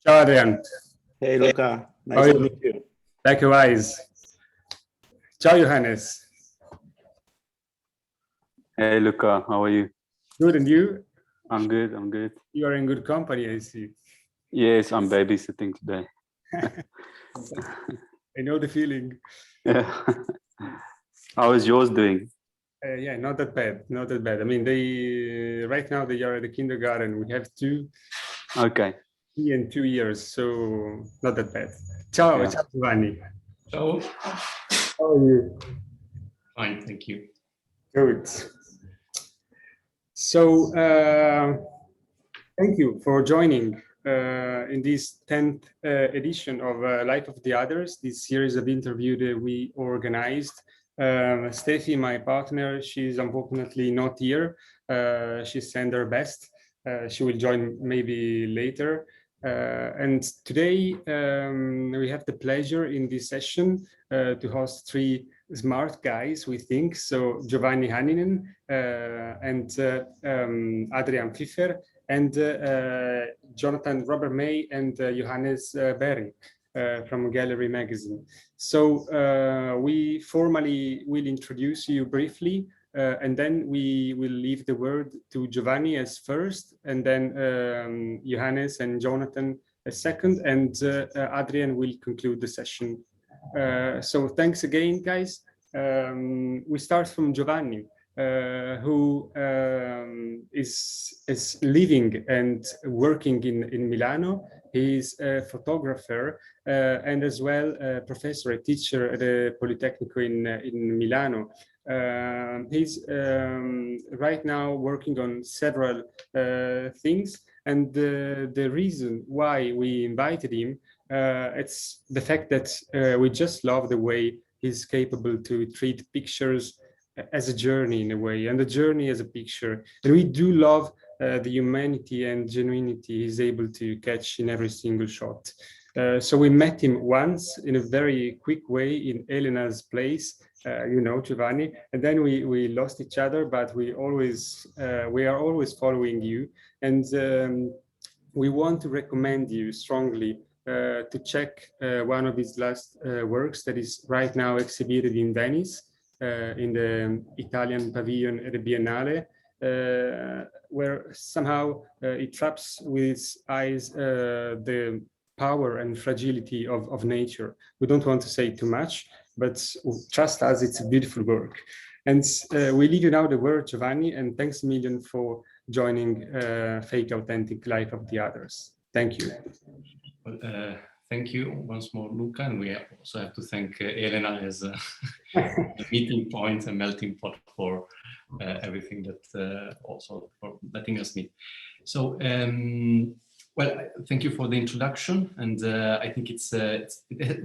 Ciao Adrian. Hey Luca, nice to meet you. Likewise. Ciao Johannes. Hey Luca, how are you? Good, and you? I'm good, I'm good. You are in good company, I see. Yes, I'm babysitting today. I know the feeling. Yeah. How is yours doing? Yeah, not that bad, not that bad. I mean, they right now they are at the kindergarten. We have two. Okay. 3 and 2 years, so not that bad. Ciao, Yeah. ciao Giovanni. Ciao. How are you? Fine, thank you. Good. So, thank you for joining in this 10th edition of Life of the Others, this series of interviews that we organized. Steffi, my partner, she's unfortunately not here. She sent her best. She will join maybe later. And today we have the pleasure in this session to host three smart guys, we think. So Giovanni Hänninen and Adrian Phiffer and Jonathan Robert May and Johannes Berry from Gallery Magazine. So we formally will introduce you briefly and then we will leave the word to Giovanni as first, and then Johannes and Jonathan as second, and Adrian will conclude the session. So thanks again, guys. We start from Giovanni, who is living and working in Milano. He's a photographer and as well a professor, a teacher at the Politecnico in Milano. He's right now working on several things, and the reason why we invited him, it's the fact that we just love the way he's capable to treat pictures as a journey in a way, and the journey as a picture. And we do love the humanity and genuinity he's able to catch in every single shot. So we met him once in a very quick way in Elena's place, you know, Giovanni, and then we lost each other, but we are always following you, and we want to recommend you strongly to check one of his last works that is right now exhibited in Venice, in the Italian pavilion at the Biennale, where somehow it traps with its eyes the power and fragility of nature. We don't want to say too much, but trust us, it's a beautiful work. And we leave you now the word, Giovanni, and thanks a million for joining Fake Authentic Life of the Others. Thank you. Well, thank you once more, Luca, and we also have to thank Elena as a meeting point, a melting pot for everything that also for letting us meet. So, well, thank you for the introduction, and I think it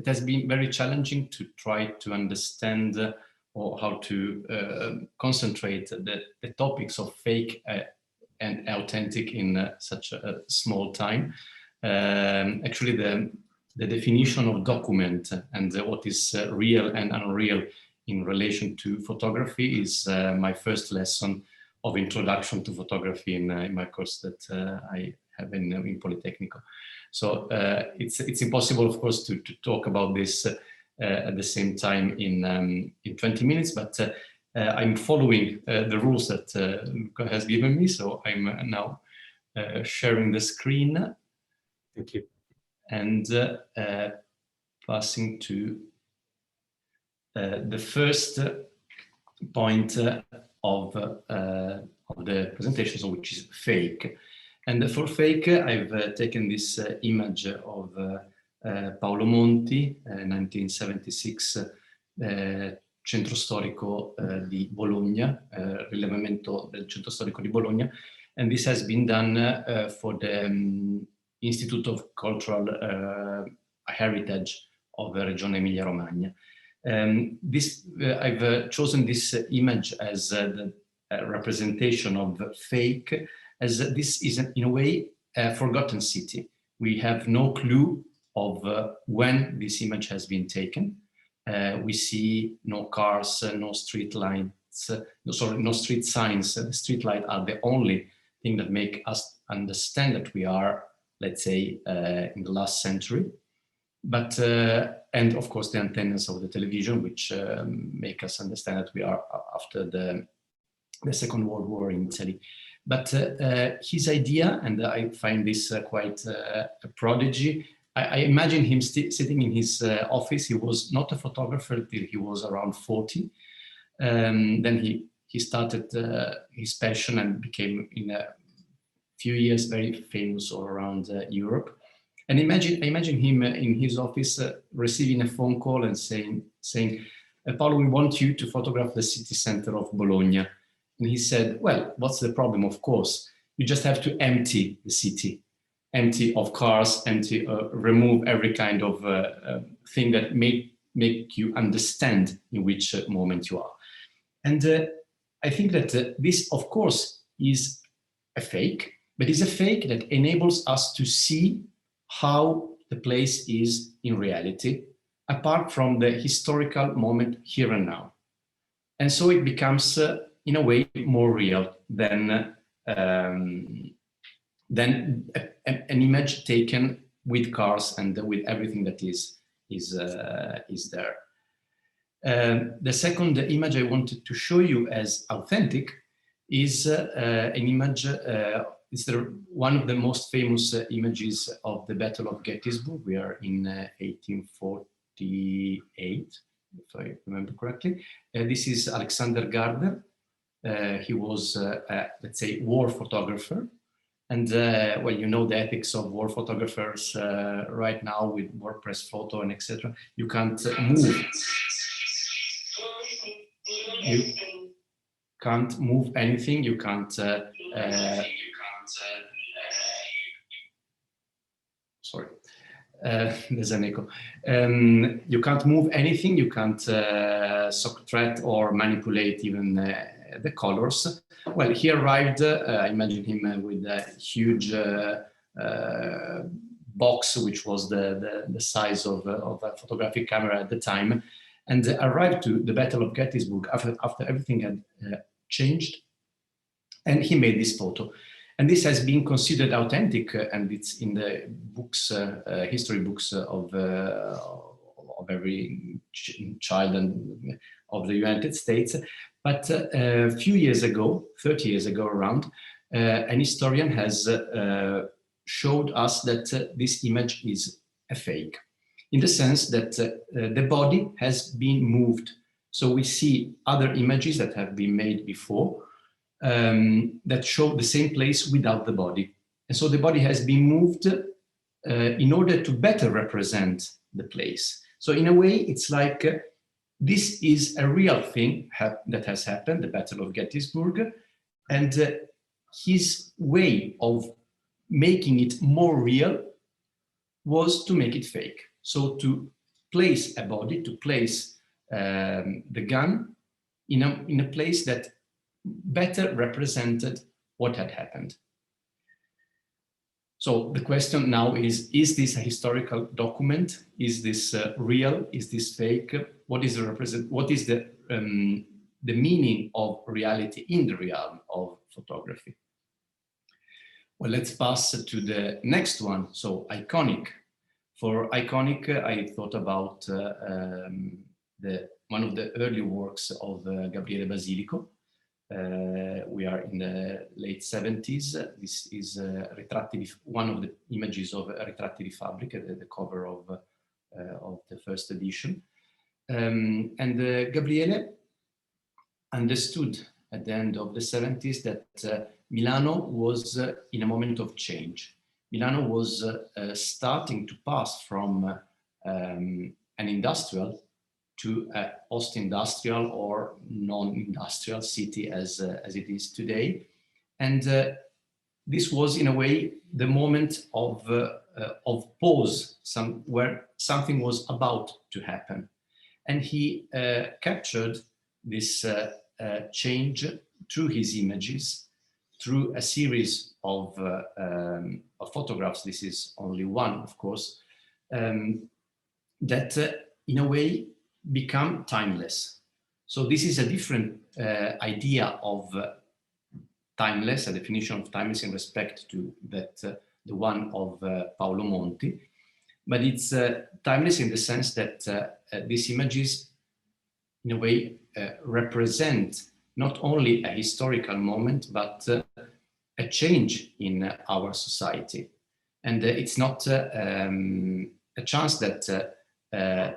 has been very challenging to try to understand or how to concentrate the topics of fake and authentic in such a small time. Actually, the definition of document and what is real and unreal in relation to photography is my first lesson of introduction to photography in my course that I have in Politecnico. So it's impossible, of course, to talk about this at the same time in 20 minutes, but I'm following the rules that Luca has given me. So I'm now sharing the screen. Thank you. And passing to the first point of the presentation, so which is fake. And for fake, I've taken this image of Paolo Monti, 1976, Centro Storico di Bologna, rilevamento del Centro Storico di Bologna. And this has been done for the Institute of Cultural Heritage of Regione Emilia-Romagna. I've chosen this image as representation of fake, as this is in a way a forgotten city. We have no clue of when this image has been taken. We see no cars, no street lights, no street signs. The street lights are the only thing that make us understand that we are, let's say, in the last century. But, and of course the antennas of the television, which make us understand that we are after the Second World War in Italy. But his idea, and I find this quite a prodigy, I imagine him sitting in his office. He was not a photographer till he was around 40. Then he started his passion and became in a few years very famous all around Europe. And I imagine him in his office receiving a phone call and saying, Paolo, we want you to photograph the city center of Bologna. And he said, well, what's the problem? Of course, you just have to empty the city, empty of cars, empty, remove every kind of thing that make you understand in which moment you are. And I think that this, of course, is a fake, but it's a fake that enables us to see how the place is in reality, apart from the historical moment here and now. And so it becomes, in a way, more real than an image taken with cars and with everything that is there. The second image I wanted to show you as authentic is an image. It's one of the most famous images of the Battle of Gettysburg. We are in 1848, if I remember correctly. This is Alexander Gardner. He was, let's say, war photographer. And well, you know the ethics of war photographers right now with WordPress photo and etc. You can't move. You can't move anything. You can't. Sorry, there's an echo. You can't move anything. You can't subtract or manipulate even the colors. Well, he arrived, I imagine him with a huge box, which was the size of a photographic camera at the time, and arrived to the Battle of Gettysburg after everything had changed, and he made this photo. And this has been considered authentic, and it's in the books, history books of every child and of the United States. But a few years ago, 30 years ago around, an historian has showed us that this image is a fake, in the sense that the body has been moved. So we see other images that have been made before that show the same place without the body. And so the body has been moved in order to better represent the place. So in a way, it's like this is a real thing that has happened, the Battle of Gettysburg, and his way of making it more real was to make it fake. So to place a body, to place the gun in a place that better represented what had happened. So the question now is this a historical document? Is this real? Is this fake? What is the meaning of reality in the realm of photography? Well, let's pass to the next one. So iconic. For iconic, I thought about one of the early works of Gabriele Basilico. We are in the late 70s. This is one of the images of Ritratti di Fabbrica, the cover of the first edition. And Gabriele understood at the end of the 70s that Milano was in a moment of change. Milano was starting to pass from an industrial to a post-industrial or non-industrial city as it is today. And this was in a way the moment of pause, where something was about to happen. And he captured this change through his images, through a series of photographs, this is only one, of course, that in a way become timeless. So this is a different idea of timeless, a definition of timeless in respect to that the one of Paolo Monti, but it's timeless in the sense that these images in a way represent not only a historical moment, but a change in our society. And it's not a chance that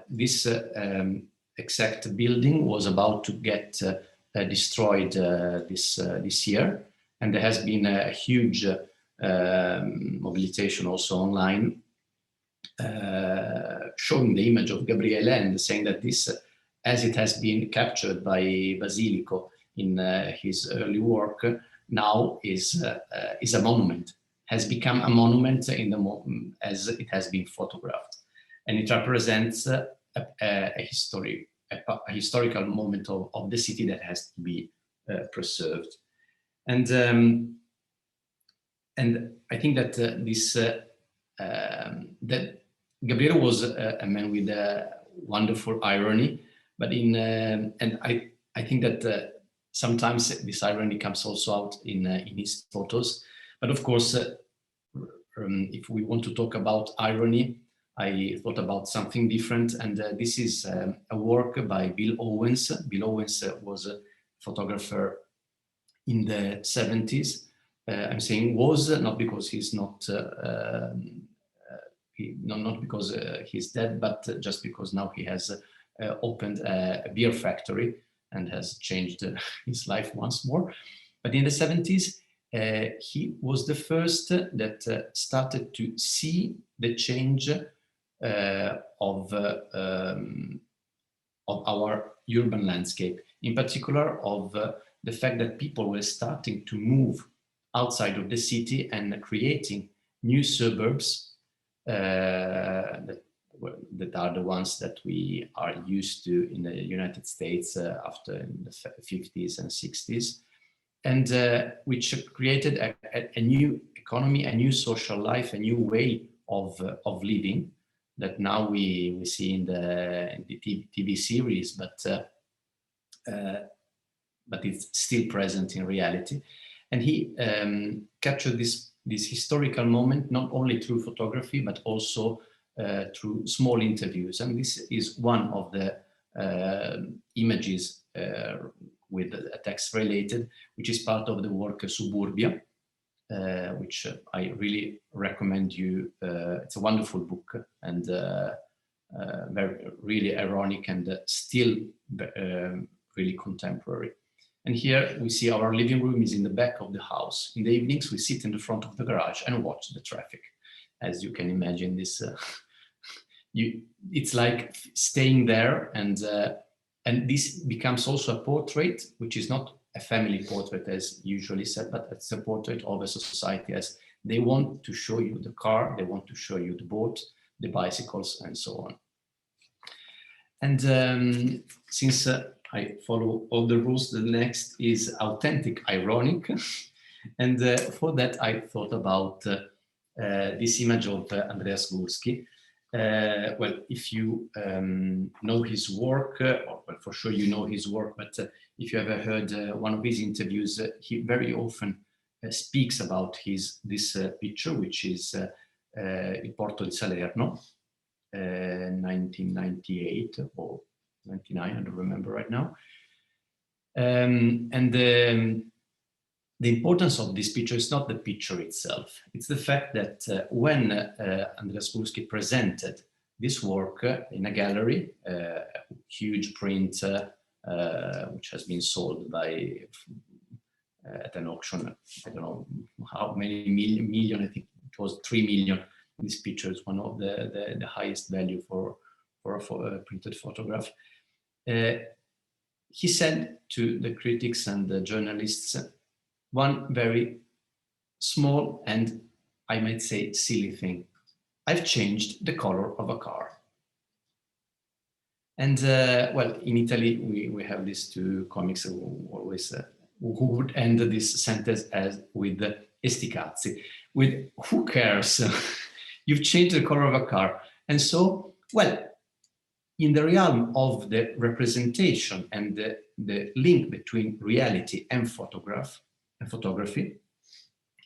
this exact building was about to get destroyed this year. And there has been a huge mobilization also online showing the image of Gabriele and saying that this, as it has been captured by Basilico in his early work, now is a monument, has become a monument in the as it has been photographed. And it represents a historical moment of the city that has to be preserved. And I think that that Gabriele was a man with a wonderful irony, but and I think that sometimes this irony comes also out in his photos. But of course, if we want to talk about irony, I thought about something different, and this is a work by Bill Owens. Bill Owens was a photographer in the 70s. I'm saying was, not because he's not not because he's dead, but just because now he has opened a beer factory and has changed his life once more. But in the 70s, he was the first that started to see the change of our urban landscape, in particular of the fact that people were starting to move outside of the city and creating new suburbs that are the ones that we are used to in the United States after the 50s and 60s, and which created a new economy, a new social life, a new way of living that now we see in the TV series, but it's still present in reality. And he captured this historical moment not only through photography but also through small interviews. And this is one of the images with a text related, which is part of the work Suburbia, which I really recommend you. It's a wonderful book and really ironic and still really contemporary. And here we see our living room is in the back of the house. In the evenings, we sit in the front of the garage and watch the traffic. As you can imagine, this it's like staying there, and this becomes also a portrait, which is not a family portrait as usually said, but it's a portrait of a society as they want to show you the car, they want to show you the boat, the bicycles, and so on. And since I follow all the rules, the next is authentic ironic. And for that, I thought about this image of Andreas Gursky. Well, if you know his work, well, for sure you know his work, but if you ever heard one of his interviews, he very often speaks about this picture, which is Il Porto di Salerno, 1998 or 99, I don't remember right now. And the importance of this picture is not the picture itself. It's the fact that when Andreas Gursky presented this work in a gallery, a huge print which has been sold at an auction, I don't know how many million, I think it was 3 million. This picture is one of the highest value for a printed photograph. He said to the critics and the journalists one very small and, I might say, silly thing. I've changed the color of a car. And well, in Italy, we have these two comics who always who would end this sentence as with "esti cazzi," with "who cares?" You've changed the color of a car. And so, well, in the realm of the representation and the link between reality and photography,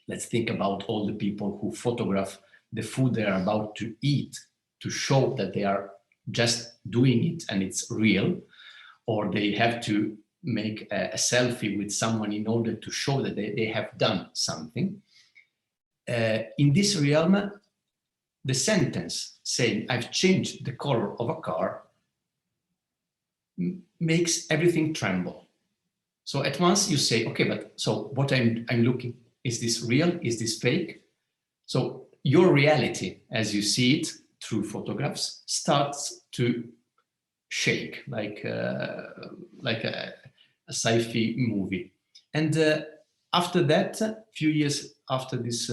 let's think about all the people who photograph the food they are about to eat to show that they are just doing it and it's real, or they have to make a selfie with someone in order to show that they have done something. In this realm, the sentence saying, "I've changed the color of a car," makes everything tremble. So at once you say, okay, but so what I'm looking, is this real? Is this fake? So your reality, as you see it through photographs, starts to shake like a sci-fi movie. And after that, a few years after this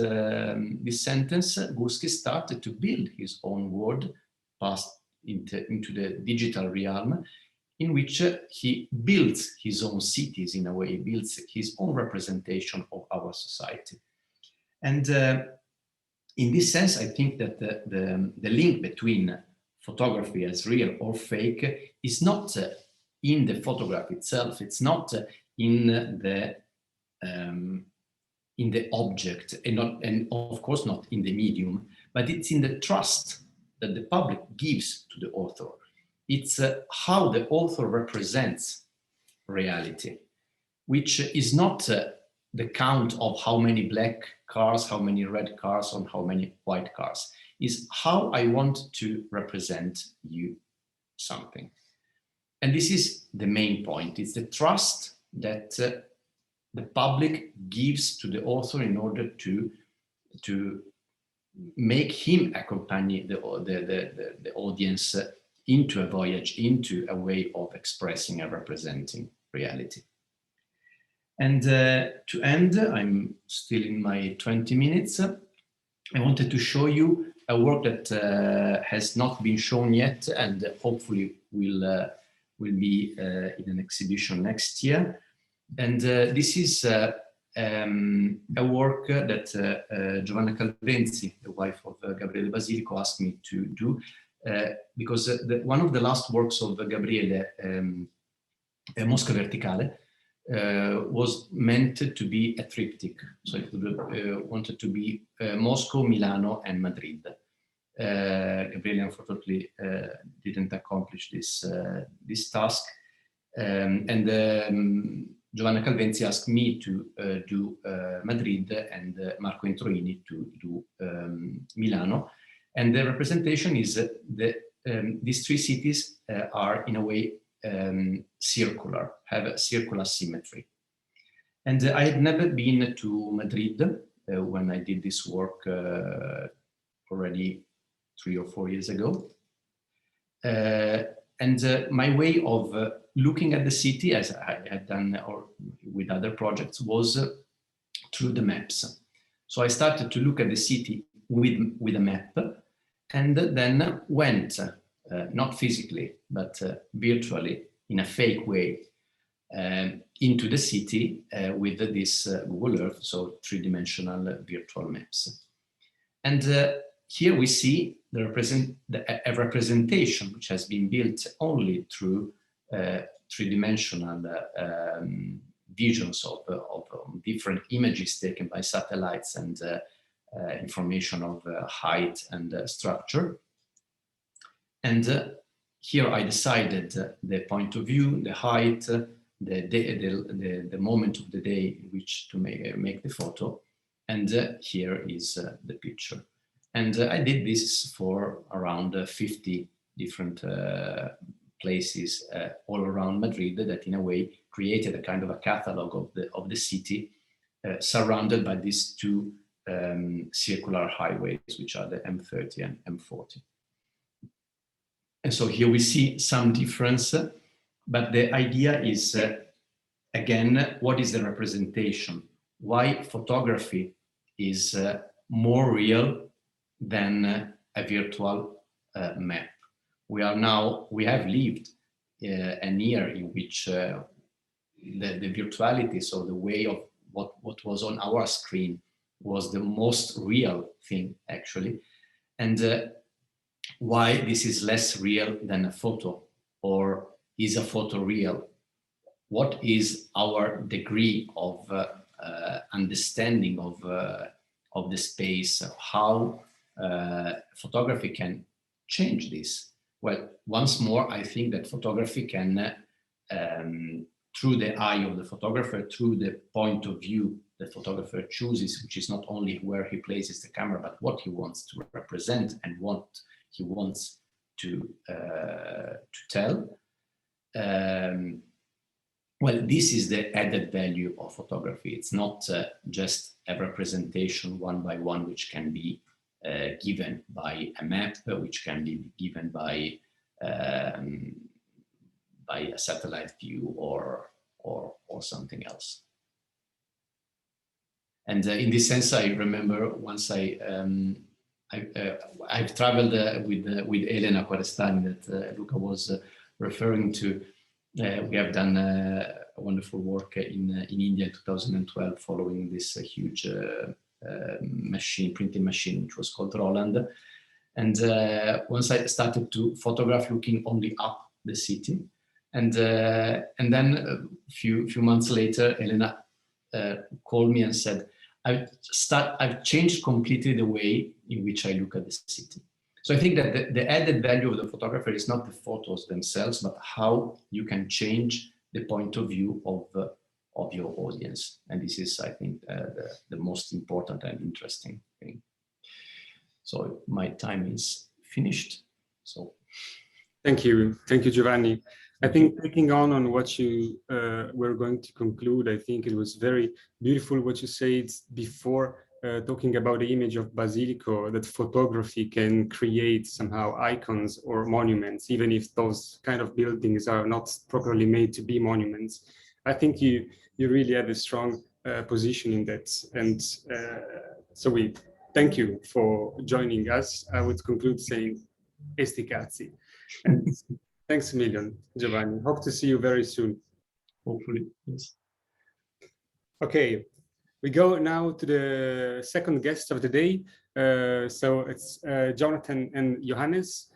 sentence, Gursky started to build his own world, passed into the digital realm, in which he builds his own cities in a way, builds his own representation of our society. And in this sense, I think that the link between photography as real or fake is not in the photograph itself, it's not in the object, and of course not in the medium, but it's in the trust that the public gives to the author. It's how the author represents reality, which is not the count of how many black cars, how many red cars, or how many white cars. Is how I want to represent you something. And this is the main point. It's the trust that the public gives to the author in order to make him accompany the audience into a voyage, into a way of expressing and representing reality. And to end, I'm still in my 20 minutes. I wanted to show you a work that has not been shown yet, and hopefully will be in an exhibition next year. And this is a work that Giovanna Calvenzi, the wife of Gabriele Basilico, asked me to do, because one of the last works of Gabriele, Mosca Verticale, was meant to be a triptych. So it wanted to be Moscow, Milano, and Madrid. Gabriele unfortunately didn't accomplish this task, and Giovanna Calvenzi asked me to do Madrid, and Marco Introini to do Milano. And the representation is these three cities are in a way circular, have a circular symmetry. And I had never been to Madrid when I did this work already 3 or 4 years ago. And my way of looking at the city, as I had done or with other projects, was through the maps. So I started to look at the city with a map, and then went, not physically, but virtually, in a fake way, into the city with this Google Earth, so three-dimensional virtual maps. And here we see a representation which has been built only through three-dimensional visions of different images taken by satellites and information of height and structure. And here I decided the point of view, the height, the moment of the day in which to make the photo. And here is the picture. And I did this for around 50 different places all around Madrid that in a way created a kind of a catalog of the city surrounded by these two circular highways, which are the M30 and M40. And so here we see some difference, but the idea is, again, what is the representation? Why photography is more real than a virtual map? We have lived a year in which the virtuality, so the way of what was on our screen was the most real thing actually. And why this is less real than a photo, or is a photo real? What is our degree of understanding of the space? How photography can change this? Well, once more, I think that photography can, through the eye of the photographer, through the point of view the photographer chooses, which is not only where he places the camera, but what he wants to represent and what he wants to tell. Well, this is the added value of photography. It's not just a representation one by one, which can be given by a map, which can be given by a satellite view or something else. And in this sense, I remember once I've traveled with Elena Quarestani that Luca was referring to. We have done wonderful work in India in 2012, following this huge printing machine, which was called Roland. And once I started to photograph looking only up the city, and then a few months later, Elena called me and said, I've changed completely the way in which I look at the city. So I think that the added value of the photographer is not the photos themselves, but how you can change the point of view of your audience. And this is, I think, the most important and interesting thing. So my time is finished. So thank you, Giovanni. I think taking on what you were going to conclude, I think it was very beautiful what you said before, talking about the image of Basilico, that photography can create somehow icons or monuments, even if those kind of buildings are not properly made to be monuments. I think you really have a strong position in that. And so we thank you for joining us. I would conclude saying, Esti cazzi. And thanks a million, Giovanni. Hope to see you very soon. Hopefully, yes. Okay, we go now to the second guest of the day. So it's Jonathan and Johannes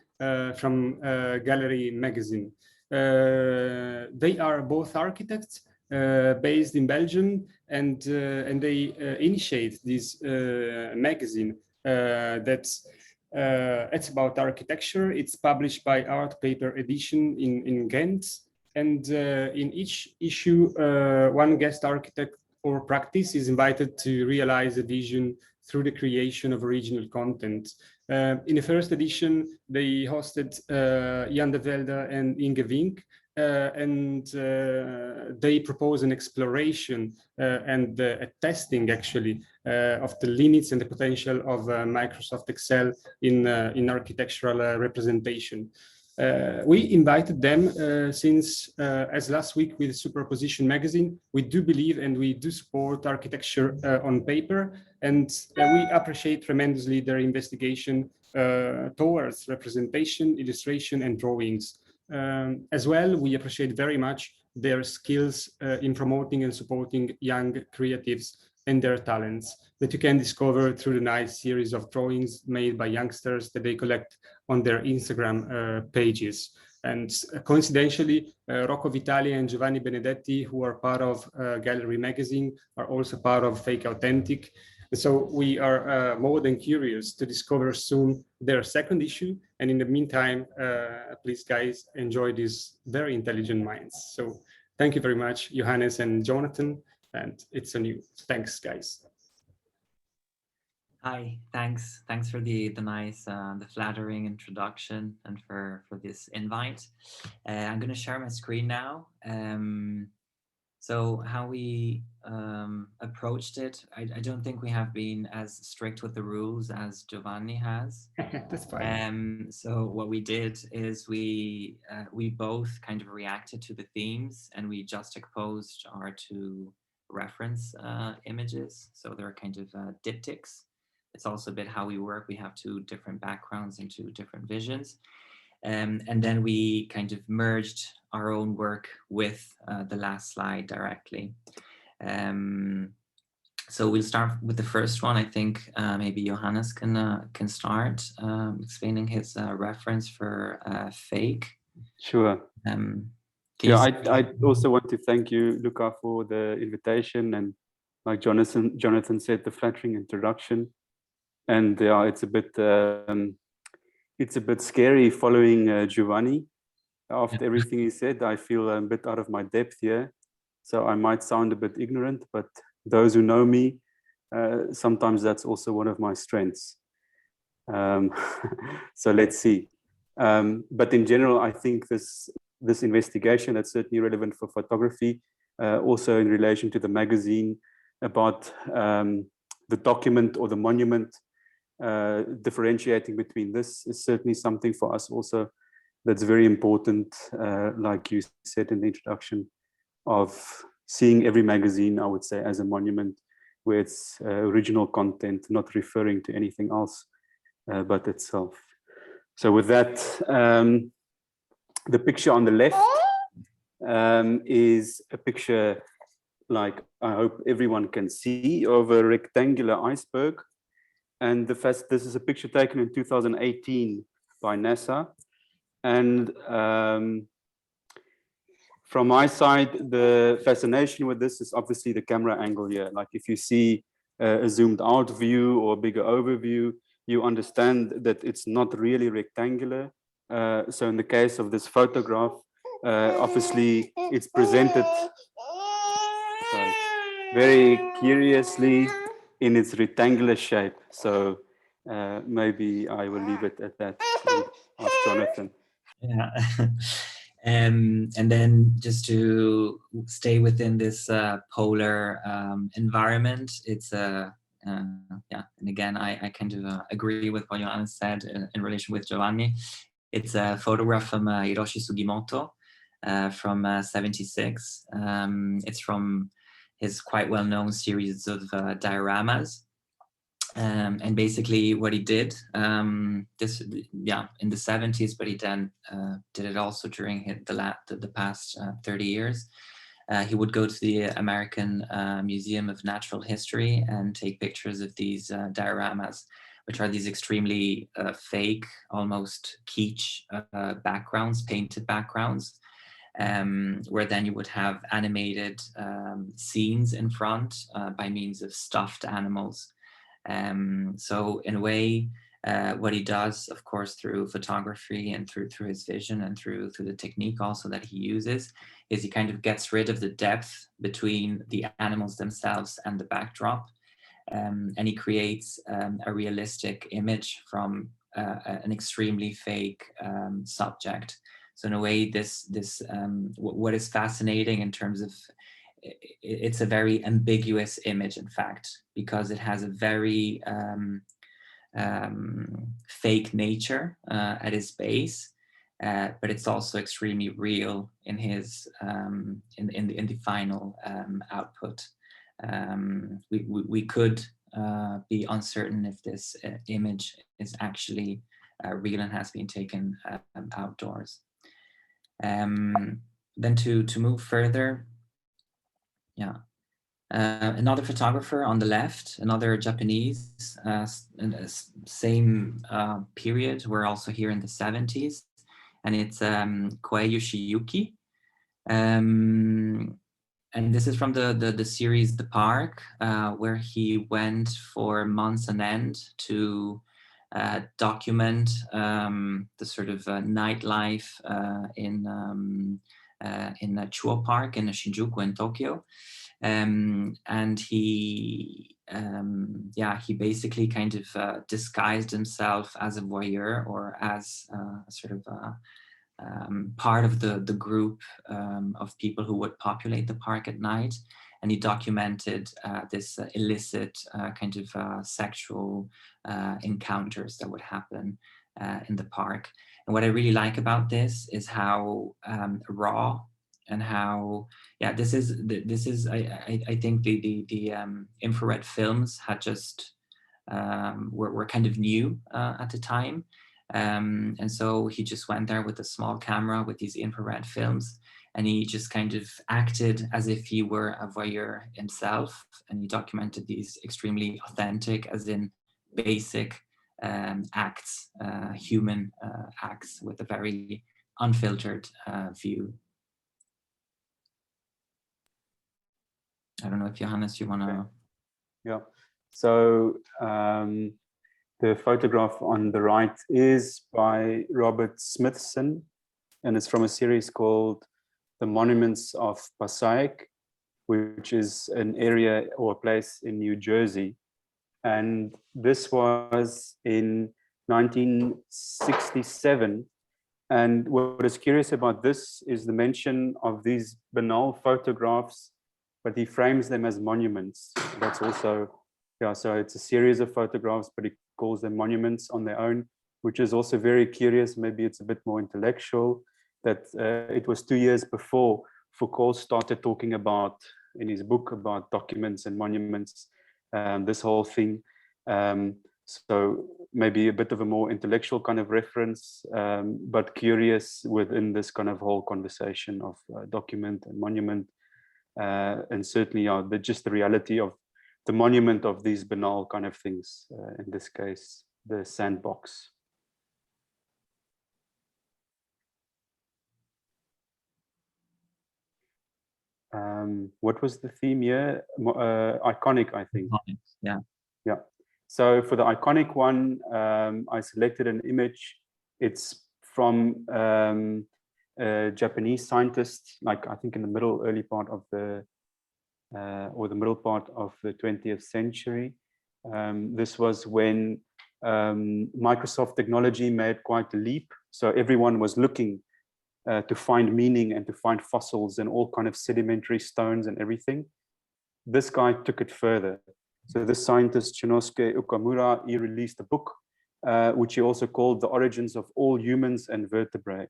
from Gallery Magazine. They are both architects based in Belgium, and they initiate this magazine that's it's about architecture. It's published by Art Paper Edition in Ghent, and in each issue, one guest architect or practice is invited to realize a vision through the creation of original content. In the first edition, they hosted Jan de Velde and Inge Wink, and they propose an exploration and a testing, actually, of the limits and the potential of Microsoft Excel in architectural representation. We invited them since, as last week with Superposition magazine, we do believe and we do support architecture on paper, and we appreciate tremendously their investigation towards representation, illustration, and drawings. As well, we appreciate very much their skills in promoting and supporting young creatives and their talents that you can discover through the nice series of drawings made by youngsters that they collect on their Instagram pages. And coincidentally, Rocco Vitali and Giovanni Benedetti, who are part of Gallery Magazine, are also part of Fake Authentic. So we are more than curious to discover soon their second issue. And in the meantime, please guys, enjoy these very intelligent minds. So thank you very much, Johannes and Jonathan. And it's on you. Thanks, guys. Hi, thanks for the nice, the flattering introduction and for this invite. I'm going to share my screen now. So how we approached it, I don't think we have been as strict with the rules as Giovanni has. That's fine. So what we did is we both kind of reacted to the themes, and we juxtaposed our two reference images. So they're kind of diptychs. It's also a bit how we work. We have two different backgrounds and two different visions. And then we kind of merged our own work with the last slide directly. So we'll start with the first one. I think maybe Johannes can start explaining his reference for fake. Sure. Yeah, I also want to thank you, Luca, for the invitation, and like Jonathan said, the flattering introduction. And yeah, it's a bit scary following Giovanni. After everything he said, I feel a bit out of my depth here, so I might sound a bit ignorant, but those who know me, sometimes that's also one of my strengths. So let's see. But in general, I think this investigation, that's certainly relevant for photography, also in relation to the magazine, about the document or the monument, differentiating between this is certainly something for us also that's very important, like you said in the introduction, of seeing every magazine, I would say, as a monument with its original content, not referring to anything else but itself. So with that, the picture on the left is a picture, like I hope everyone can see, of a rectangular iceberg. And this is a picture taken in 2018 by NASA. And from my side, the fascination with this is obviously the camera angle here. Like if you see a zoomed out view or bigger overview, you understand that it's not really rectangular. So in the case of this photograph, obviously it's presented very curiously in its rectangular shape. So maybe I will leave it at that and ask Jonathan. Yeah. And then just to stay within this polar environment, it's yeah, and again, I kind of agree with what Johannes said in relation with Giovanni. It's a photograph from Hiroshi Sugimoto from 76. It's from his quite well-known series of dioramas. And basically what he did, in the 70s, but he then did it also during the past 30 years. He would go to the American Museum of Natural History and take pictures of these dioramas, which are these extremely fake, almost kitsch backgrounds, painted backgrounds, where then you would have animated scenes in front by means of stuffed animals. So in a way, what he does, of course, through photography and through his vision and through the technique also that he uses, is he kind of gets rid of the depth between the animals themselves and the backdrop. And he creates a realistic image from an extremely fake subject. So in a way, what is fascinating in terms of, it's a very ambiguous image, in fact, because it has a very fake nature at its base, but it's also extremely real in his in the final output. We could be uncertain if this image is actually real and has been taken outdoors. Then to move further, yeah. Another photographer on the left, another Japanese, same period. We're also here in the 70s, and it's Koei Yoshiyuki. And this is from the series The Park, where he went for months on end to document the sort of nightlife in Chuo Park in Shinjuku in Tokyo. And he basically kind of disguised himself as a voyeur, or as sort of part of the group of people who would populate the park at night. And he documented this illicit kind of sexual encounters that would happen in the park. And what I really like about this is how raw and how, yeah, this is I think the infrared films had just were kind of new at the time, And so he just went there with a small camera with these infrared films, and he just kind of acted as if he were a voyeur himself, and he documented these extremely authentic, as in basic acts, human acts, with a very unfiltered view. I don't know if Johannes, you want to... Yeah, so the photograph on the right is by Robert Smithson, and it's from a series called The Monuments of Passaic, which is an area or a place in New Jersey. And this was in 1967. And what is curious about this is the mention of these banal photographs, but he frames them as monuments. That's also, yeah, so it's a series of photographs, but he calls them monuments on their own, which is also very curious. Maybe it's a bit more intellectual, that it was 2 years before Foucault started talking about, in his book, about documents and monuments, this whole thing. So maybe a bit of a more intellectual kind of reference, but curious within this kind of whole conversation of document and monument. And certainly just the reality of the monument of these banal kind of things, in this case, the sandbox. What was the theme here? Iconic, I think. Yeah. Yeah. So for the iconic one, I selected an image. It's from a Japanese scientist, like I think in the early part of the, or the middle part of the 20th century. This was when Microsoft technology made quite a leap. So everyone was looking to find meaning and to find fossils and all kind of sedimentary stones and everything. This guy took it further. So this scientist, Shinosuke Okamura, he released a book, which he also called The Origins of All Humans and Vertebrae.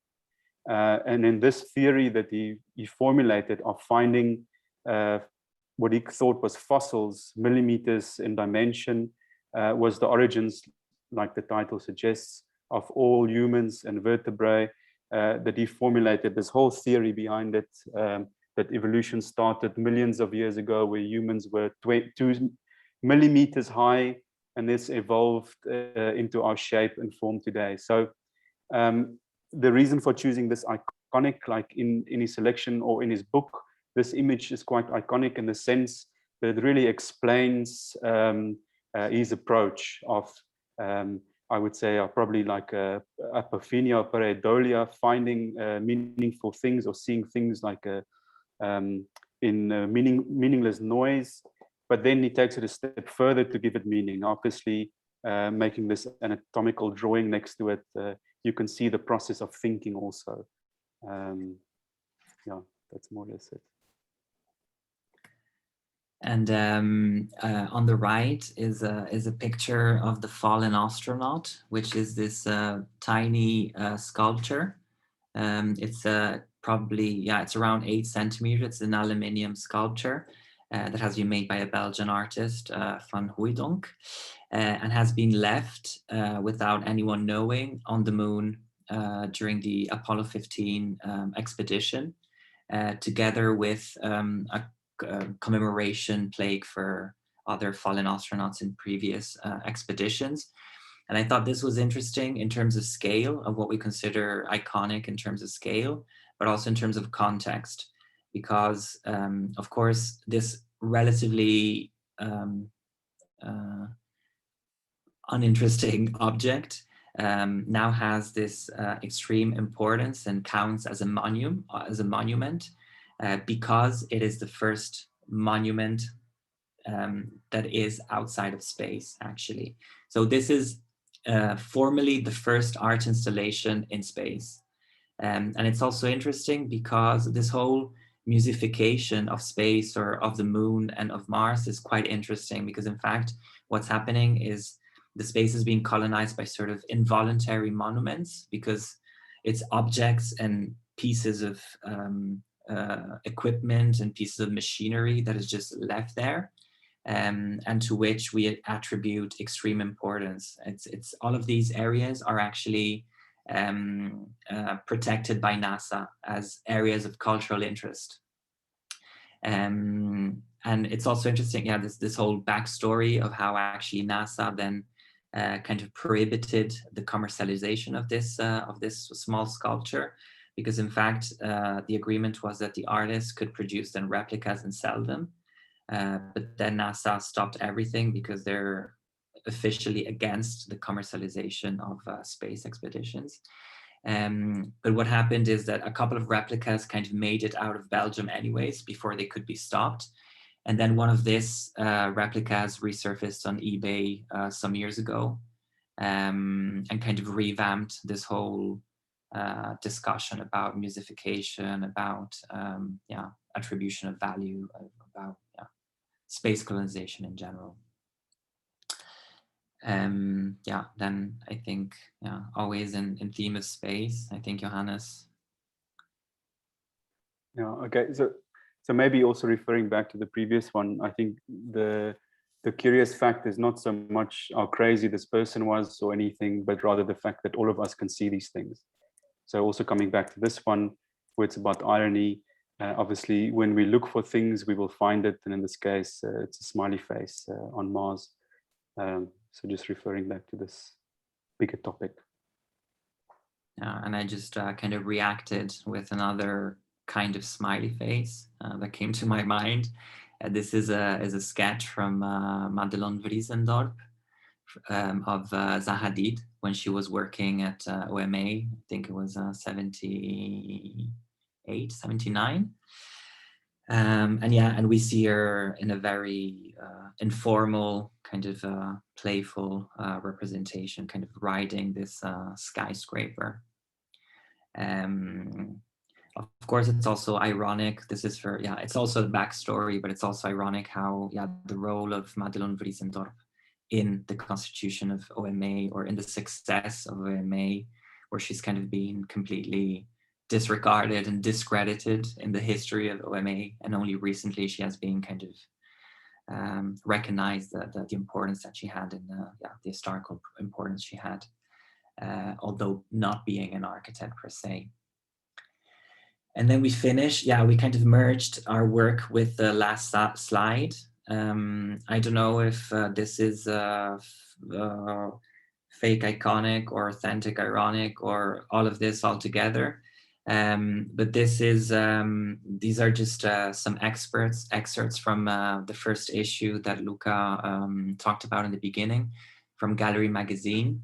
And in this theory that he formulated of finding what he thought was fossils, millimeters in dimension, was the origins, like the title suggests, of all humans and vertebrae, that he formulated this whole theory behind it, that evolution started millions of years ago, where humans were 2 millimeters high, and this evolved into our shape and form today. So the reason for choosing this iconic, like in his selection or in his book, this image is quite iconic in the sense that it really explains his approach of, I would say, probably like apophenia or pareidolia, finding meaningful things or seeing things like meaningless noise. But then he takes it a step further to give it meaning. Obviously, making this anatomical drawing next to it, you can see the process of thinking also. Yeah, that's more or less it. And on the right is a picture of the fallen astronaut, which is this tiny sculpture. It's probably, yeah, it's around 8 centimeters. It's an aluminium sculpture that has been made by a Belgian artist, Van Hooijdonk, and has been left without anyone knowing on the moon during the Apollo 15 expedition, together with a commemoration plaque for other fallen astronauts in previous expeditions. And I thought this was interesting in terms of scale of what we consider iconic in terms of scale, but also in terms of context, because of course this relatively uninteresting object now has this extreme importance and counts as a monument, because it is the first monument that is outside of space, actually. So this is formally the first art installation in space. And it's also interesting because this whole musification of space or of the moon and of Mars is quite interesting, because in fact, what's happening is the space is being colonized by sort of involuntary monuments, because it's objects and pieces of equipment and pieces of machinery that is just left there. and to which we attribute extreme importance. It's all of these areas are actually protected by NASA as areas of cultural interest. And it's also interesting, yeah, this whole backstory of how actually NASA then kind of prohibited the commercialization of this small sculpture, because in fact the agreement was that the artists could produce then replicas and sell them, but then NASA stopped everything because they're officially against the commercialization of space expeditions. But what happened is that a couple of replicas kind of made it out of Belgium anyways before they could be stopped. And then one of these replicas resurfaced on eBay some years ago, and kind of revamped this whole discussion about musification, about attribution of value, about space colonization in general. Then I think, always in theme of space, I think Johannes. Yeah, okay. So maybe also referring back to the previous one, I think the curious fact is not so much how crazy this person was or anything, but rather the fact that all of us can see these things. So also coming back to this one, where it's about irony, obviously when we look for things, we will find it. And in this case, it's a smiley face on Mars. So just referring back to this bigger topic. Yeah, and I just kind of reacted with another kind of smiley face that came to my mind. This is a sketch from Madelon Vriesendorp of Zaha Hadid when she was working at OMA. I think it was 78, 79. And we see her in a very informal, kind of playful representation, kind of riding this skyscraper. Of course, it's also ironic. This is for, it's also the backstory, but it's also ironic how, the role of Madelon Vriesendorp in the constitution of OMA, or in the success of OMA, where she's kind of been completely disregarded and discredited in the history of OMA, and only recently she has been kind of recognized the importance that she had, in the historical importance she had, although not being an architect per se. And then we finish, we kind of merged our work with the last slide. I don't know if this is fake iconic or authentic ironic or all of this all together. But this is, these are just some excerpts from the first issue that Luca talked about in the beginning, from Gallery magazine,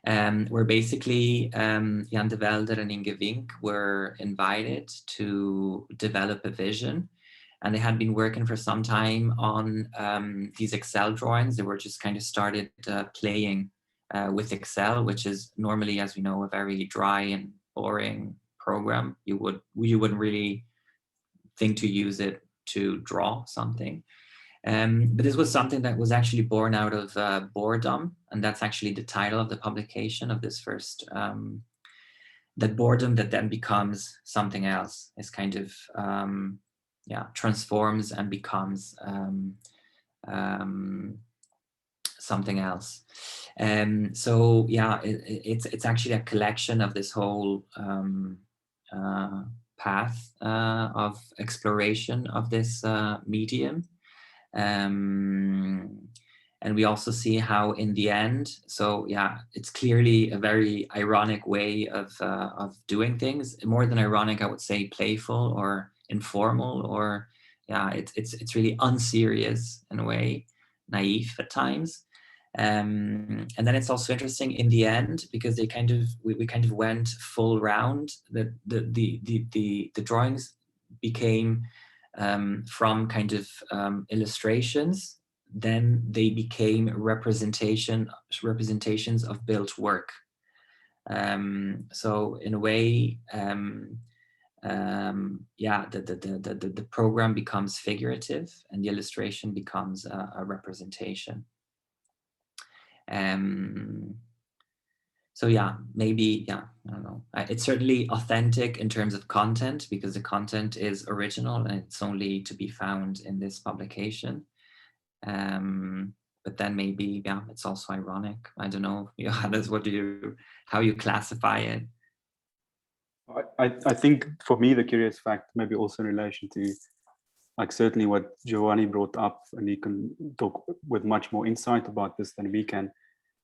where basically Jan de Velde and Inge Wink were invited to develop a vision. And they had been working for some time on these Excel drawings. They were just kind of started playing with Excel, which is normally, as we know, a very dry and boring program. You wouldn't really think to use it to draw something. But this was something that was actually born out of boredom, and that's actually the title of the publication of this first. That boredom that then becomes something else, is kind of transforms and becomes something else. So it's actually a collection of this whole path of exploration of this medium. And we also see how in the end, so it's clearly a very ironic way of doing things. More than ironic, I would say playful or informal, or it's really unserious in a way, naive at times. And then it's also interesting in the end, because they kind of we kind of went full round. The drawings became from kind of illustrations, then they became representations of built work. So in a way, the program becomes figurative and the illustration becomes a representation. So maybe, I don't know. It's certainly authentic in terms of content, because the content is original and it's only to be found in this publication. But then maybe, yeah, it's also ironic. I don't know, Johannes, how you classify it? I think for me, the curious fact, maybe also in relation to, like, certainly what Giovanni brought up, and he can talk with much more insight about this than we can.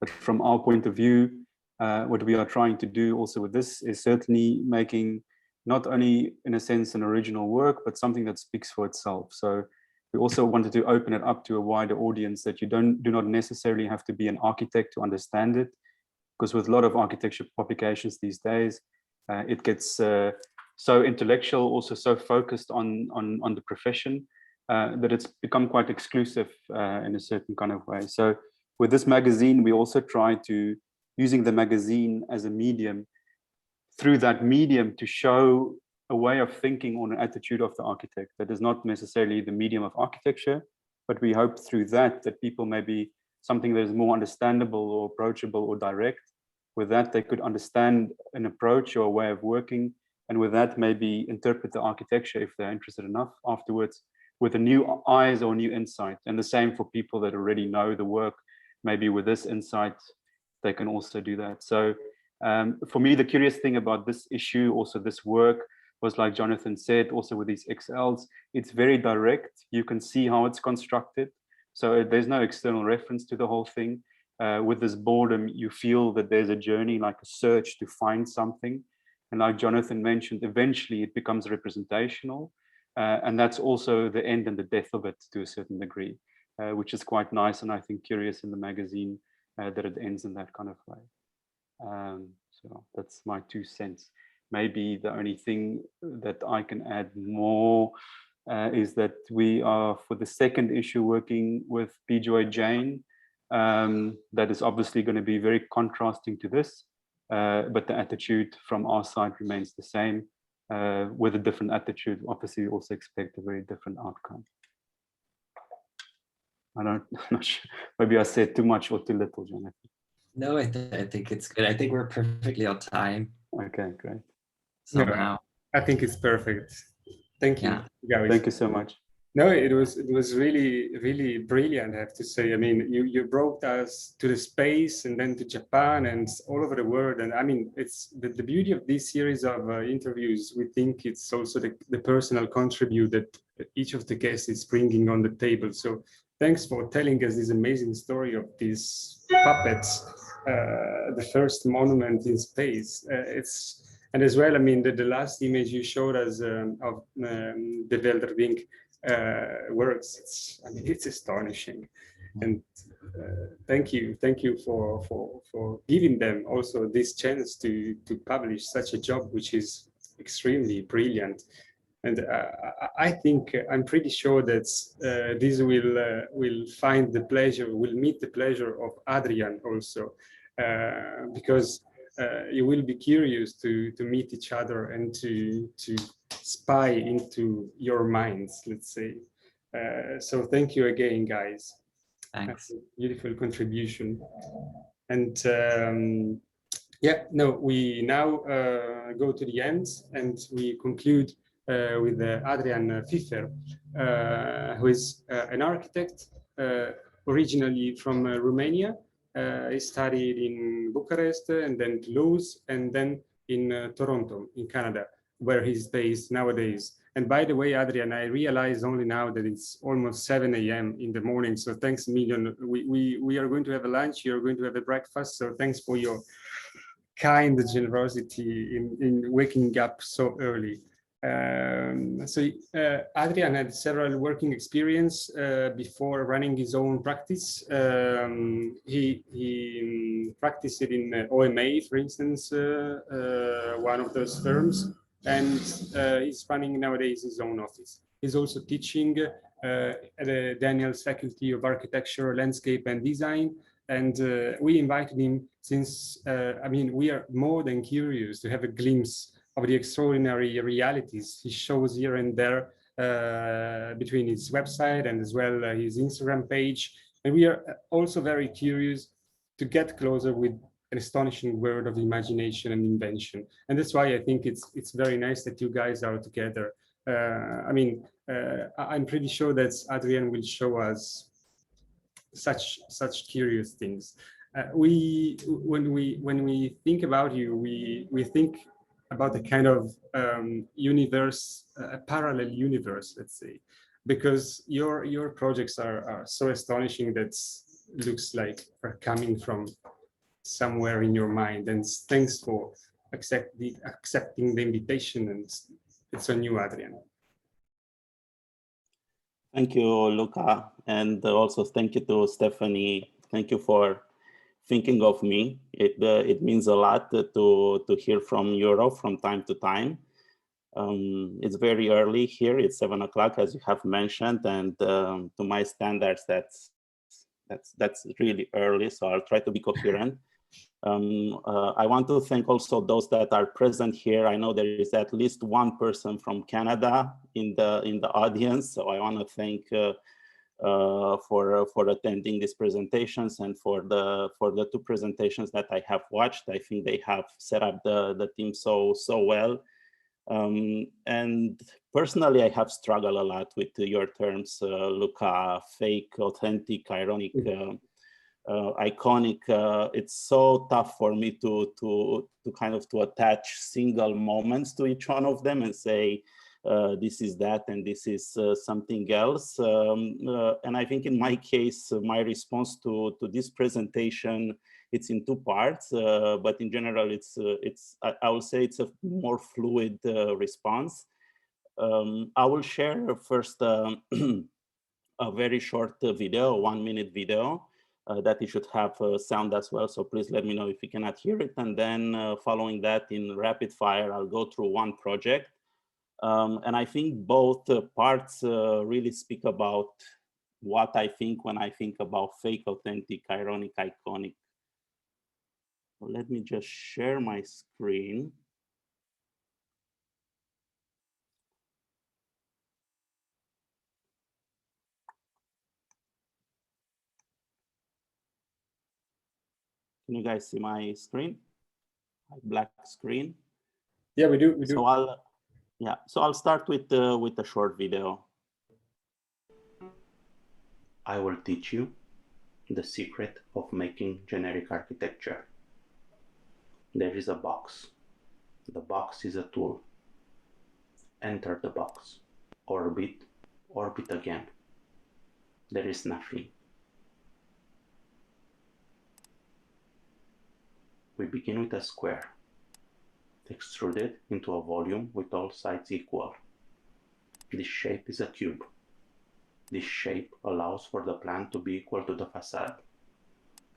But from our point of view, what we are trying to do also with this is certainly making not only, in a sense, an original work, but something that speaks for itself. So we also wanted to open it up to a wider audience, that you do not necessarily have to be an architect to understand it, because with a lot of architecture publications these days, it gets so intellectual, also so focused on the profession, that it's become quite exclusive in a certain kind of way. So with this magazine, we also try to, using the magazine as a medium, through that medium to show a way of thinking or an attitude of the architect that is not necessarily the medium of architecture, but we hope through that people maybe something that is more understandable or approachable or direct. With that, they could understand an approach or a way of working, and with that maybe interpret the architecture, if they're interested enough afterwards, with a new eyes or new insight. And the same for people that already know the work, maybe with this insight, they can also do that. So for me, the curious thing about this issue, also this work, was, like Jonathan said, also with these XLs, it's very direct. You can see how it's constructed. So there's no external reference to the whole thing. With this boredom, you feel that there's a journey, like a search to find something. And like Jonathan mentioned, eventually it becomes representational. And that's also the end and the death of it to a certain degree, which is quite nice. And I think curious in the magazine that it ends in that kind of way. So that's my 2 cents. Maybe the only thing that I can add more is that we are, for the second issue, working with Bijoy Jain. That is obviously going to be very contrasting to this, but the attitude from our side remains the same. With a different attitude, obviously, we also expect a very different outcome. I'm not sure. Maybe I said too much or too little, Jonathan. No, I think it's good. I think we're perfectly on time. Okay, great. Somehow. I think it's perfect. Thank you, guys. Thank you so much. No, it was really brilliant, I have to say. I mean, you brought us to the space and then to Japan and all over the world. And I mean, it's the beauty of this series of interviews. We think it's also the personal contribute that each of the guests is bringing on the table. So thanks for telling us this amazing story of these puppets, the first monument in space. And as well, I mean, the last image you showed us of the Welderwing works. It's astonishing, and thank you for giving them also this chance to publish such a job, which is extremely brilliant. And I think I'm pretty sure that this will find the pleasure, will meet the pleasure of Adrian also, because you will be curious to meet each other and to spy into your minds, let's say. So thank you again, guys. Thanks. Beautiful contribution. And yeah, no, we now go to the end and we conclude with Adrian Phiffer, who is an architect originally from Romania. He studied in Bucharest and then Toulouse and then in Toronto, in Canada, where he's based nowadays. And by the way, Adrian, I realize only now that it's almost 7 a.m. in the morning. So thanks a million. We are going to have a lunch. You're going to have a breakfast. So thanks for your kind generosity in waking up so early. Adrian had several working experience before running his own practice. He practiced in OMA, for instance, one of those firms, and he's running nowadays his own office. He's also teaching at the Daniels Faculty of Architecture, Landscape and Design. And we invited him since, I mean, we are more than curious to have a glimpse of the extraordinary realities he shows here and there between his website and as well his Instagram page. And we are also very curious to get closer with an astonishing world of imagination and invention. And that's why I think it's very nice that you guys are together. I mean, I'm pretty sure that Adrian will show us such curious things. When we think about you, we think about a kind of universe, a parallel universe, let's say, because your projects are so astonishing that looks like are coming from somewhere in your mind. And thanks for accepting the invitation, and it's on you, Adrian. Thank you, Luca, and also thank you to Stephanie. Thank you for thinking of me. It means a lot to hear from Europe from time to time. It's very early here. It's 7 o'clock, as you have mentioned, and to my standards, that's really early. So I'll try to be coherent. I want to thank also those that are present here. I know there is at least one person from Canada in the audience, so I want to thank for attending these presentations and for the 2 presentations that I have watched. I think they have set up the team so well. And personally, I have struggled a lot with your terms, Luca, fake, authentic, ironic, iconic. It's so tough for me to kind of attach single moments to each one of them and say, this is that and this is something else. And I think in my case, my response to this presentation, it's in 2 parts, but in general, I will say it's a more fluid response. I will share first a very short video, a 1-minute video that you should have sound as well. So please let me know if you cannot hear it. And then following that in rapid fire, I'll go through one project. And I think both parts really speak about what I think when I think about fake, authentic, ironic, iconic. Well, let me just share my screen. Can you guys see my screen? My black screen? Yeah, we do. So I'll start with a short video. I will teach you the secret of making generic architecture. There is a box. The box is a tool. Enter the box. Orbit, orbit again. There is nothing. We begin with a square, extruded into a volume with all sides equal. This shape is a cube. This shape allows for the plan to be equal to the facade.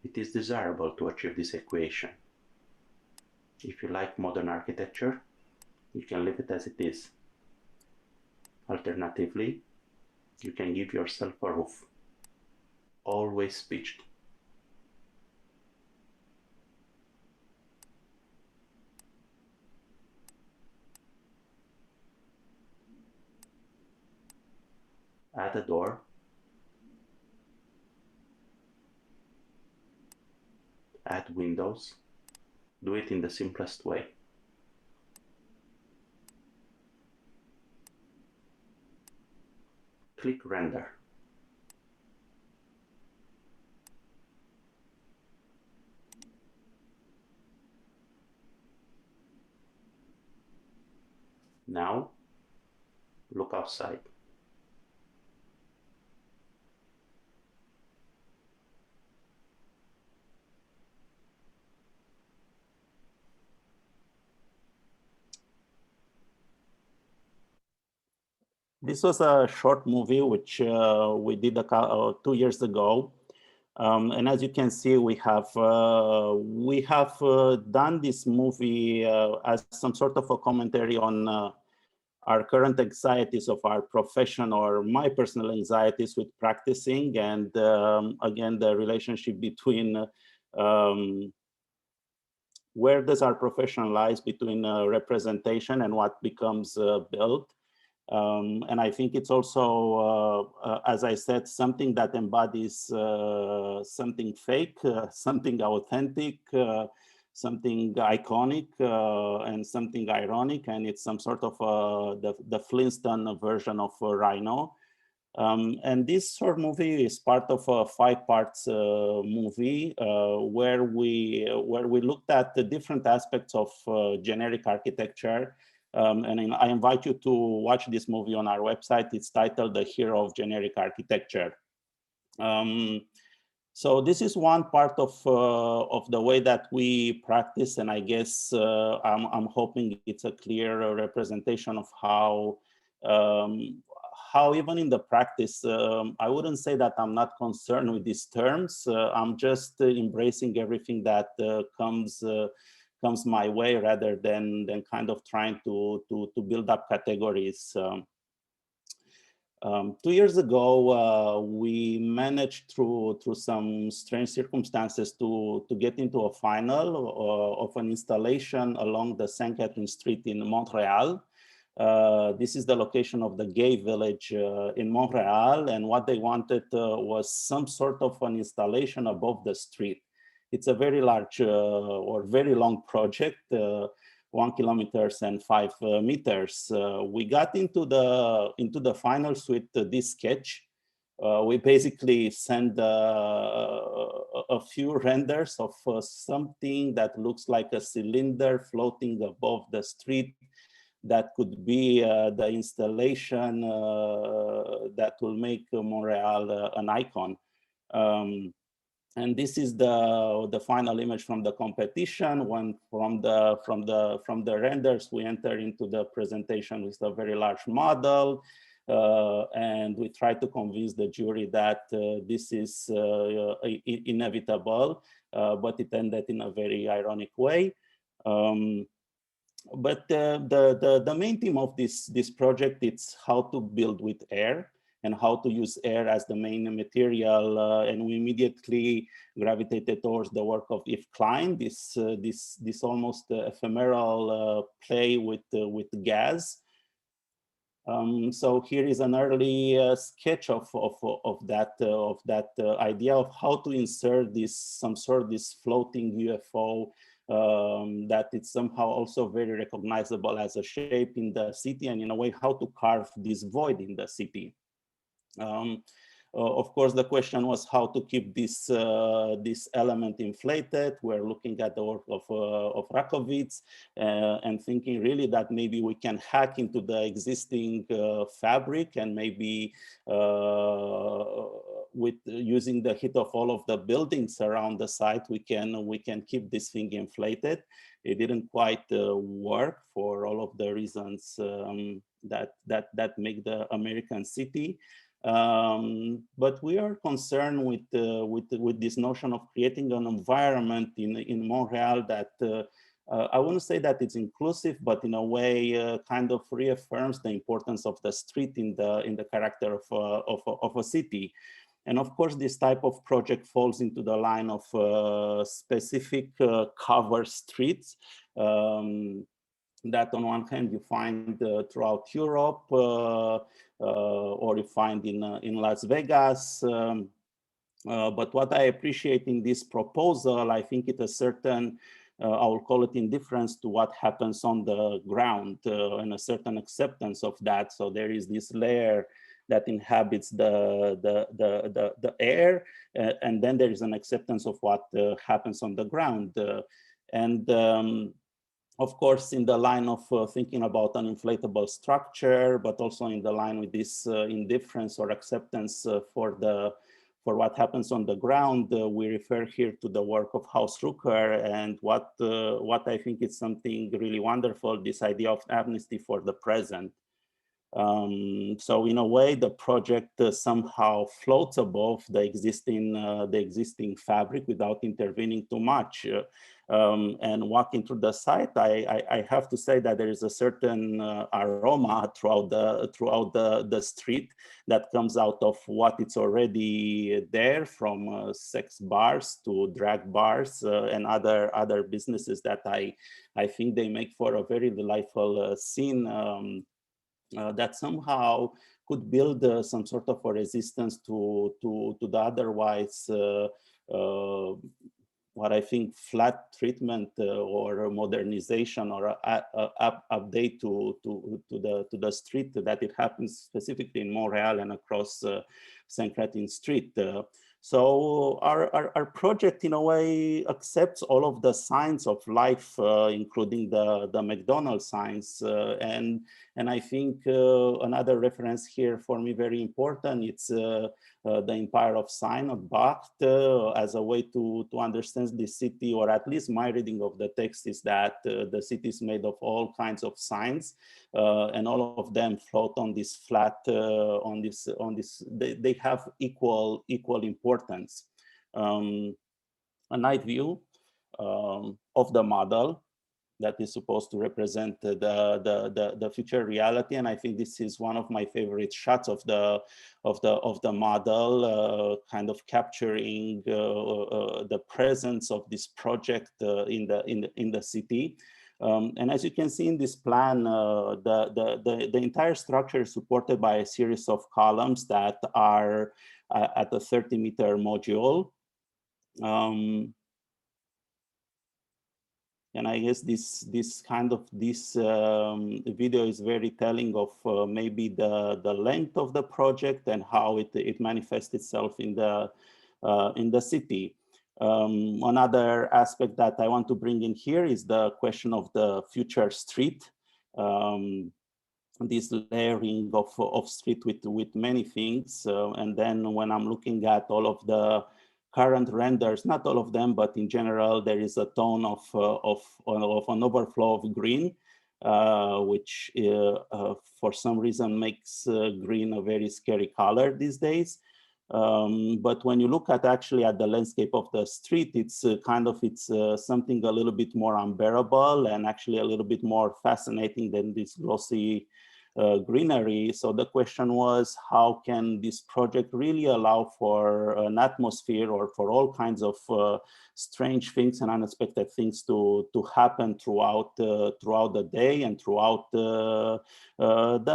It is desirable to achieve this equation. If you like modern architecture, you can leave it as it is. Alternatively, you can give yourself a roof, always pitched. Add a door, add windows, do it in the simplest way. Click render. Now, look outside. This was a short movie which we did 2 years ago, and as you can see, we have done this movie as some sort of a commentary on our current anxieties of our profession, or my personal anxieties with practicing, and again the relationship between where does our profession lies between representation and what becomes built. And I think it's also, as I said, something that embodies something fake, something authentic, something iconic, and something ironic. And it's some sort of the Flintstone version of Rhino. And this short movie is part of a 5-part movie where we looked at the different aspects of generic architecture. And I invite you to watch this movie on our website. It's titled The Hero of Generic Architecture. So this is one part of the way that we practice, and I guess I'm hoping it's a clear representation of how even in the practice, I wouldn't say that I'm not concerned with these terms. I'm just embracing everything that comes my way, rather than kind of trying to build up categories. 2 years ago, we managed through some strange circumstances to get into a final of an installation along the Saint Catherine Street in Montreal. This is the location of the gay village in Montreal, and what they wanted was some sort of an installation above the street. It's a very large or very long project. 1 kilometer and 5 meters. We got into the finals with this sketch. We basically sent a few renders of something that looks like a cylinder floating above the street. That could be the installation that will make Montreal an icon. And this is the final image from the competition. When from the renders, we enter into the presentation with a very large model, and we try to convince the jury that this is inevitable, but it ended in a very ironic way. But the main theme of this project, it's how to build with air, and how to use air as the main material, and we immediately gravitated towards the work of Yves Klein, this almost ephemeral play with gas. So here is an early sketch of that idea of how to insert this floating UFO that it's somehow also very recognizable as a shape in the city, and in a way how to carve this void in the city. Of course, the question was how to keep this element inflated. We're looking at the work of Rakovits and thinking really that maybe we can hack into the existing fabric, and maybe with using the heat of all of the buildings around the site, we can keep this thing inflated. It didn't quite work for all of the reasons that make the American city. But we are concerned with this notion of creating an environment in Montreal that I wouldn't say that it's inclusive, but in a way kind of reaffirms the importance of the street in the character of a city. And of course, this type of project falls into the line of specific cover streets that on one hand you find throughout Europe, or you find in Las Vegas. But what I appreciate in this proposal, I think it a certain, I will call it indifference to what happens on the ground, and a certain acceptance of that. So there is this layer that inhabits the air, and then there is an acceptance of what happens on the ground. Of course, in the line of thinking about an inflatable structure, but also in the line with this indifference or acceptance for what happens on the ground, we refer here to the work of Haus Rucker, and what I think is something really wonderful, this idea of amnesty for the present. So in a way, the project somehow floats above the existing fabric without intervening too much. And walking through the site, I have to say that there is a certain aroma throughout the street that comes out of what it's already there, from sex bars to drag bars and other businesses that I think they make for a very delightful scene. That somehow could build some sort of a resistance to the otherwise what I think flat treatment or modernization or update to the street, that it happens specifically in Montreal and across Saint Catherine Street. So our project, in a way, accepts all of the signs of life, including the McDonald's signs. And I think another reference here for me very important, it's the Empire of Sign of Bacht, as a way to understand the city, or at least my reading of the text is that the city is made of all kinds of signs, and all of them float on this flat, they have equal importance. A night view of the model that is supposed to represent the future reality, and I think this is one of my favorite shots of the model, kind of capturing the presence of this project in the city. And as you can see in this plan, the entire structure is supported by a series of columns that are at a 30-meter module. And I guess this video is very telling of maybe the length of the project and how it manifests itself in the city. Another aspect that I want to bring in here is the question of the future street. This layering of street with many things, and then when I'm looking at all of the current renders, not all of them, but in general, there is a tone of an overflow of green, which for some reason makes green a very scary color these days. But when you look at actually at the landscape of the street, it's something a little bit more unbearable and actually a little bit more fascinating than this glossy greenery. So the question was, how can this project really allow for an atmosphere or for all kinds of strange things and unexpected things to happen throughout the day and throughout the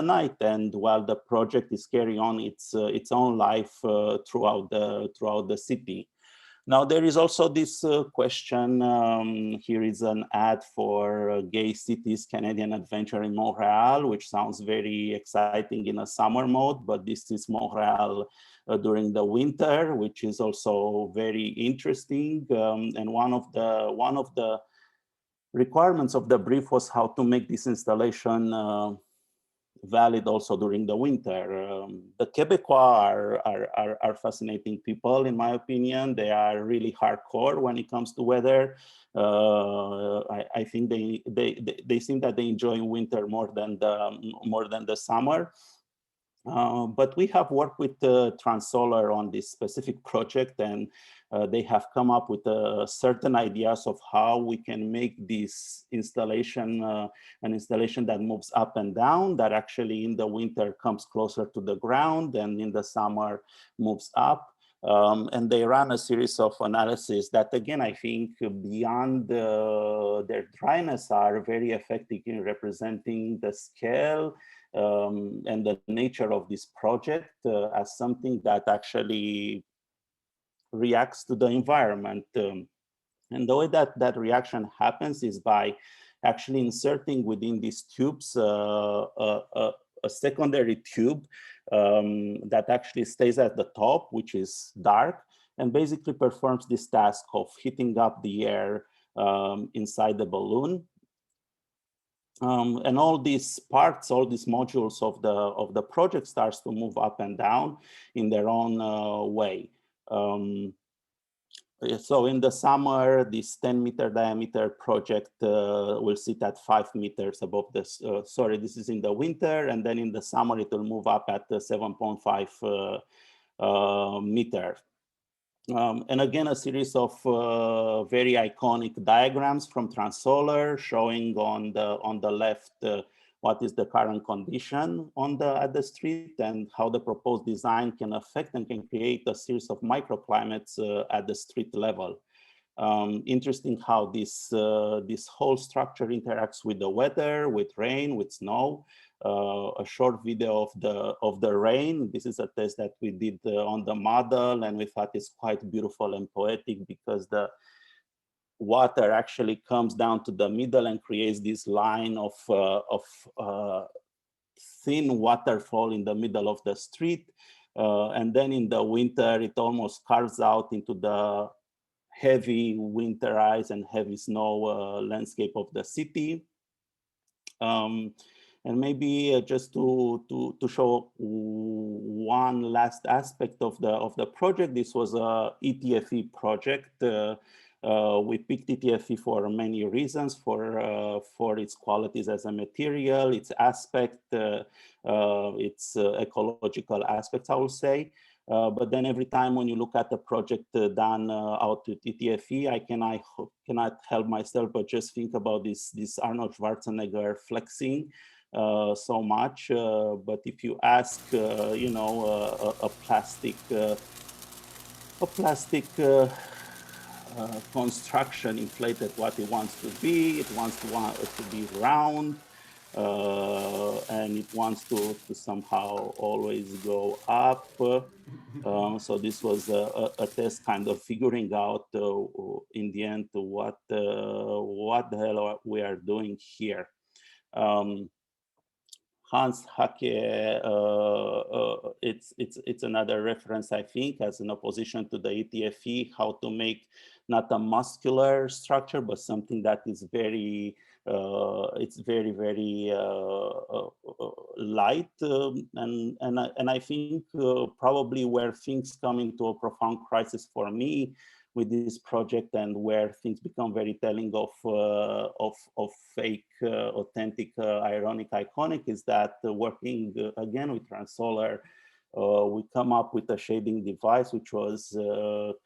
night, and while the project is carrying on its own life throughout the city. Now, there is also this question. Here is an ad for Gay Cities Canadian Adventure in Montreal, which sounds very exciting in a summer mode, but this is Montreal during the winter, which is also very interesting. And one of the requirements of the brief was how to make this installation valid also during the winter. The Quebecois are fascinating people, in my opinion. They are really hardcore when it comes to weather. I think they seem that they enjoy winter more than the summer. But we have worked with Transolar on this specific project, and they have come up with certain ideas of how we can make this installation an installation that moves up and down, that actually in the winter comes closer to the ground and in the summer moves up. And they ran a series of analyses that, again, I think beyond their dryness are very effective in representing the scale and the nature of this project as something that actually reacts to the environment. And the way that reaction happens is by actually inserting within these tubes a secondary tube that actually stays at the top, which is dark, and basically performs this task of heating up the air inside the balloon. And all these parts, all these modules of the project starts to move up and down in their own way. So in the summer, this 10-meter diameter project will sit at 5 meters above this. Sorry, this is in the winter, and then in the summer it will move up at 7.5 meters. And again, a series of very iconic diagrams from Transolar showing on the left what is the current condition at the street and how the proposed design can affect and can create a series of microclimates at the street level. Interesting how this whole structure interacts with the weather, with rain, with snow. A short video of the rain. This is a test that we did on the model, and we thought it's quite beautiful and poetic because the water actually comes down to the middle and creates this line of thin waterfall in the middle of the street. And then in the winter, it almost carves out into the heavy winter ice and heavy snow landscape of the city. And maybe just to show one last aspect of the project, this was a ETFE project. We picked ETFE for many reasons, for its qualities as a material, its aspect, its ecological aspects, I will say. But then every time when you look at the project done out with ETFE, I cannot help myself but just think about this Arnold Schwarzenegger flexing so much. But if you ask, you know, a plastic construction inflated what it wants to be, it wants to be round, and it wants to somehow always go up. So this was a test kind of figuring out in the end what the hell we are doing here. Hans Hacke, it's another reference, I think, as an opposition to the ETFE, how to make not a muscular structure, but something that is very, it's very, very light. And I think probably where things come into a profound crisis for me with this project, and where things become very telling of fake, authentic, ironic, iconic, is that working again with Transolar, we come up with a shading device which was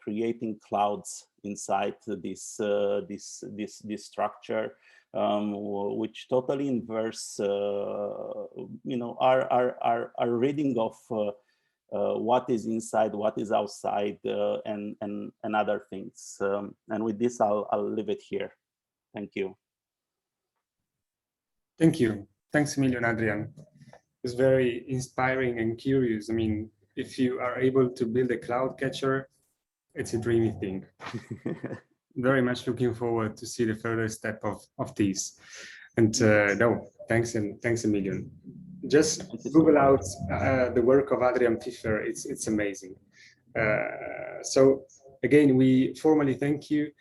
creating clouds inside this structure, which totally inverse, you know, our reading of what is inside, what is outside, and other things. And with this, I'll leave it here. Thank you. Thank you. Thanks a million, Adrian. It's very inspiring and curious. I mean, if you are able to build a cloud catcher, it's a dreamy thing. Very much looking forward to see the further step of these. And no, thanks a million. Just Google out the work of Adrian Phiffer. It's amazing. So again, we formally thank you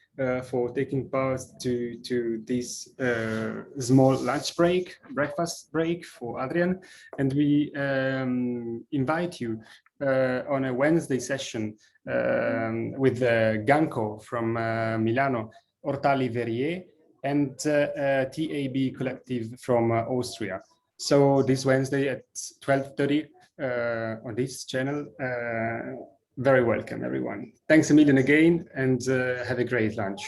for taking part to this small lunch break, breakfast break for Adrian, and we invite you on a Wednesday session with Ganco from Milano, Ortali Verrier, and TAB Collective from Austria. So this Wednesday at 12:30 on this channel. Very welcome, everyone. Thanks a million again, and have a great lunch.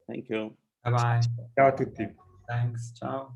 Thank you. Bye-bye. Ciao a tutti. Thanks. Ciao.